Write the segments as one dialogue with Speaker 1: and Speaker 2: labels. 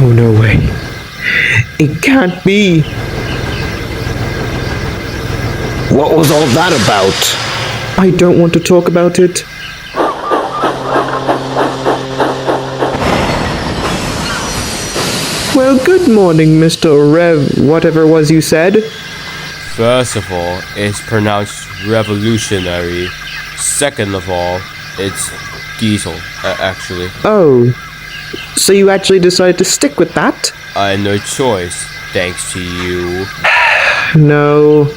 Speaker 1: Oh, no way. It can't be.
Speaker 2: What was all that about?
Speaker 1: I don't want to talk about it. Well, good morning, Mr. Rev, whatever it was you said.
Speaker 3: First of all, it's pronounced revolutionary. Second of all, it's diesel, actually.
Speaker 1: Oh, so you actually decided to stick with that?
Speaker 3: I had no choice, thanks to you.
Speaker 1: No,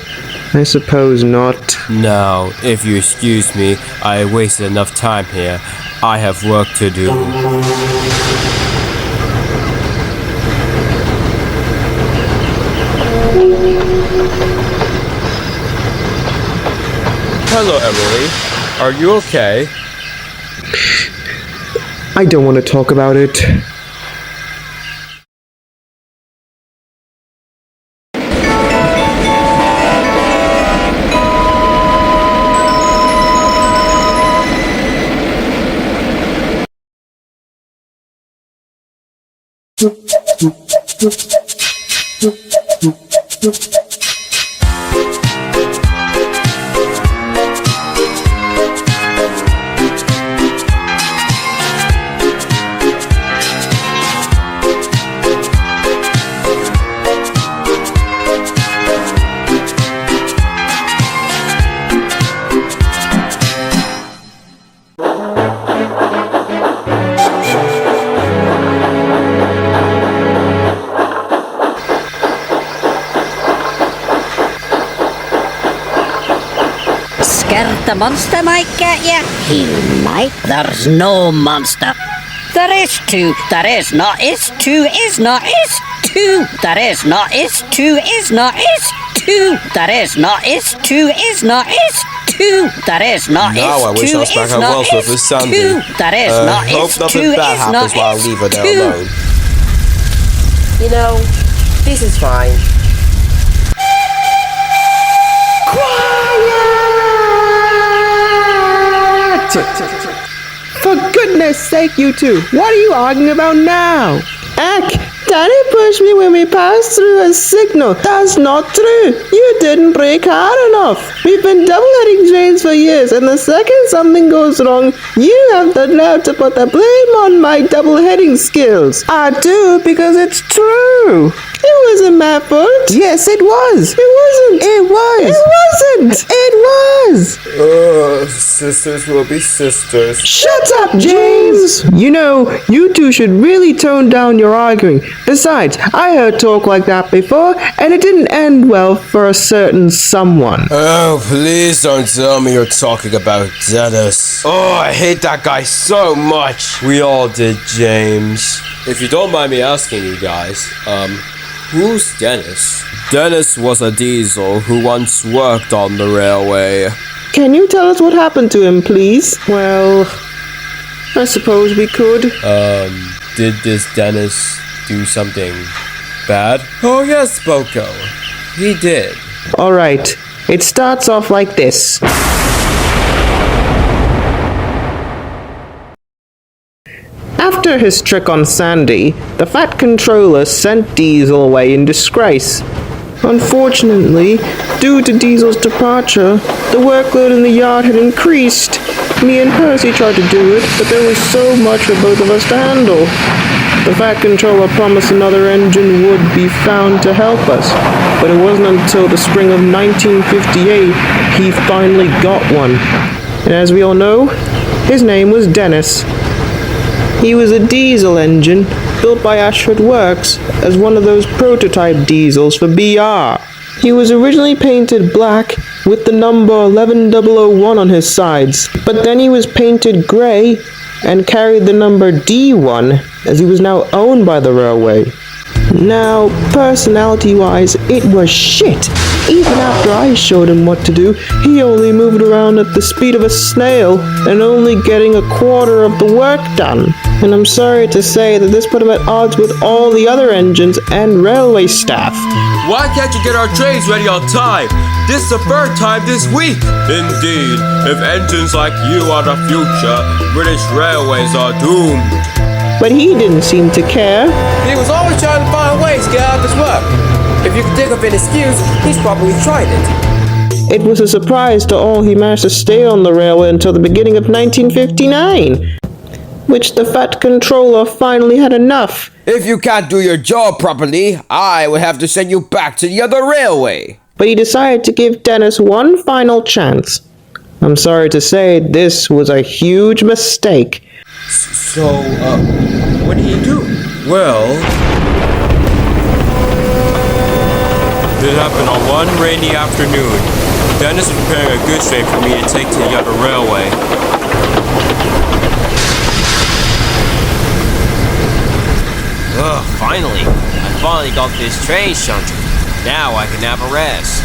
Speaker 1: I suppose not.
Speaker 3: Now, if you excuse me, I wasted enough time here. I have work to do. Hello, Emily. Are you okay?
Speaker 1: I don't want to talk about it.
Speaker 4: Scared the monster might get you? He might. There's no monster. There is two. There is not. Is two. Is not. Is two. There is not. Is two. Is not. Is two. There is not. Is two. Is not. Is two. There is not.
Speaker 3: Now I wish I was back at Wellsworth with Sandy.
Speaker 4: There is not.
Speaker 3: Hope
Speaker 4: Is
Speaker 3: nothing
Speaker 4: two.
Speaker 3: bad
Speaker 4: Is
Speaker 3: happens
Speaker 4: not.
Speaker 3: while I
Speaker 4: Is
Speaker 3: leave her there
Speaker 4: two.
Speaker 3: alone.
Speaker 5: You know, this is fine.
Speaker 1: For goodness sake, you two, what are you arguing about now? Ack, Daddy pushed me when we passed through a signal. That's not true. You didn't brake hard enough. We've been double-heading trains for years, and the second something goes wrong, you have the nerve to put the blame on my double-heading skills. I do, because it's true. It wasn't my fault. Yes, it was. It wasn't. It was. It wasn't. It was.
Speaker 3: Sisters will be sisters.
Speaker 1: Shut up, James! You know, you two should really tone down your arguing. Besides, I heard talk like that before, and it didn't end well for a certain someone.
Speaker 3: Oh, please don't tell me you're talking about Dennis. Oh, I hate that guy so much. We all did, James. If you don't mind me asking you guys, who's Dennis? Dennis was a diesel who once worked on the railway.
Speaker 1: Can you tell us what happened to him, please? Well, I suppose we could.
Speaker 3: Did this Dennis do something bad? Oh yes, Boko. He did.
Speaker 1: Alright, it starts off like this. After his trick on Sandy, the Fat Controller sent Diesel away in disgrace. Unfortunately, due to Diesel's departure, the workload in the yard had increased. Me and Percy tried to do it, but there was so much for both of us to handle. The Fat Controller promised another engine would be found to help us, but it wasn't until the spring of 1958 he finally got one. And as we all know, his name was Dennis. He was a diesel engine built by Ashford Works as one of those prototype diesels for BR. He was originally painted black with the number 11001 on his sides, but then he was painted grey and carried the number D1 as he was now owned by the railway. Now, personality-wise, it was shit. Even after I showed him what to do, he only moved around at the speed of a snail and only getting a quarter of the work done. And I'm sorry to say that this put him at odds with all the other engines and railway staff.
Speaker 3: Why can't you get our trains ready on time? This is the third time this week. Indeed, if engines like you are the future, British railways are doomed.
Speaker 1: but he didn't seem to care.
Speaker 3: He was always trying to find ways to get out of his work. If you could think of an excuse, he's probably tried it.
Speaker 1: It was a surprise to all he managed to stay on the railway until the beginning of 1959, which the Fat Controller finally had enough.
Speaker 2: If you can't do your job properly, I will have to send you back to the other railway.
Speaker 1: But he decided to give Dennis one final chance. I'm sorry to say, this was a huge mistake.
Speaker 3: So, what did he do? Well, it happened on one rainy afternoon. Dennis was preparing a goods train for me to take to the other railway.
Speaker 6: Finally! I finally got this train shunted. Now I can have a rest.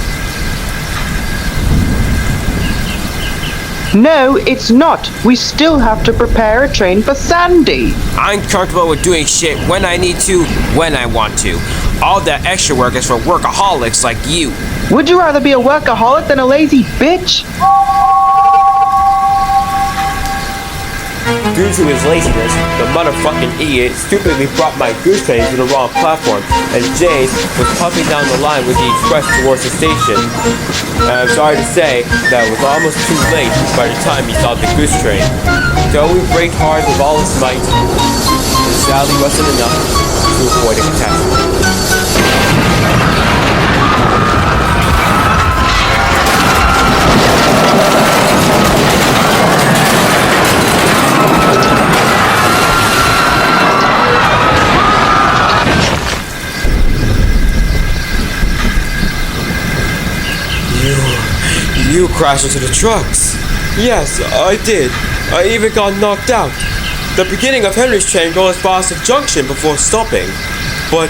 Speaker 1: No, it's not. We still have to prepare a train for Sandy.
Speaker 6: I'm comfortable with doing shit when I need to, when I want to. All that extra work is for workaholics like you.
Speaker 1: Would you rather be a workaholic than a lazy bitch?
Speaker 3: Due to his laziness, the motherfucking idiot stupidly brought my goose train to the wrong platform, and James was puffing down the line with the express towards the station. And I'm sorry to say that it was almost too late by the time he saw the goose train. Though he braked hard with all his might, it sadly wasn't enough to avoid a catastrophe. You crashed into the trucks. Yes, I did. I even got knocked out. The beginning of Henry's train goes as far as the junction before stopping. But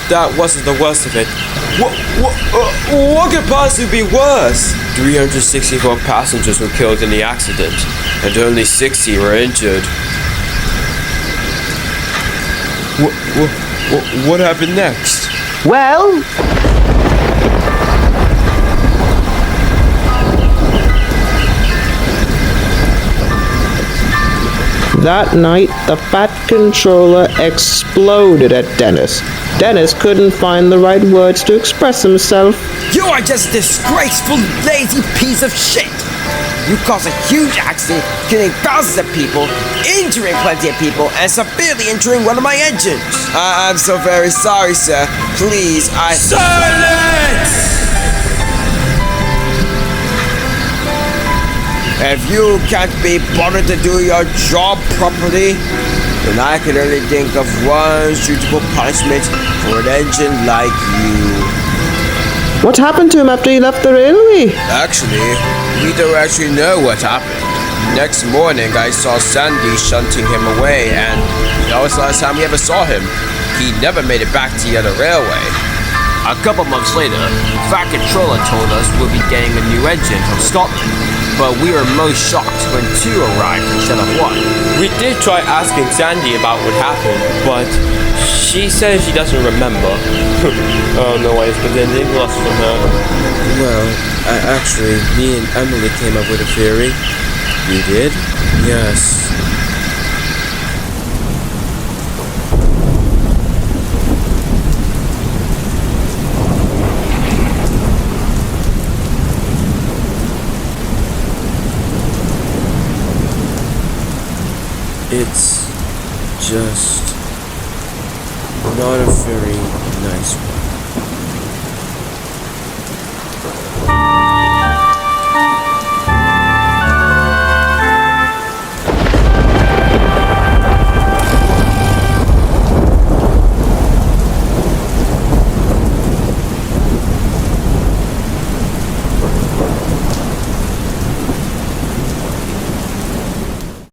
Speaker 3: that wasn't the worst of it. What could possibly be worse? 364 passengers were killed in the accident, and only 60 were injured. What happened next?
Speaker 1: Well, that night, the Fat Controller exploded at Dennis. Dennis couldn't find the right words to express himself.
Speaker 2: You are just a disgraceful, lazy piece of shit. You caused a huge accident, killing thousands of people, injuring plenty of people, and severely injuring one of my engines. I'm so very sorry, sir. Please,
Speaker 3: Silence!
Speaker 2: If you can't be bothered to do your job properly, then I can only think of one suitable punishment for an engine like you.
Speaker 1: What happened to him after he left the railway?
Speaker 2: Actually, we don't actually know what happened. Next morning, I saw Sandy shunting him away, and that was the last time we ever saw him. He never made it back to the other railway.
Speaker 6: A couple months later, Fat Controller told us we'll be getting a new engine from Scotland, but we were most shocked when two arrived instead of one.
Speaker 3: We did try asking Sandy about what happened, but she says she doesn't remember. I don't know why it's pretending lost from her.
Speaker 7: Well, actually, me and Emily came up with a theory. You did? Yes. It's just not a very nice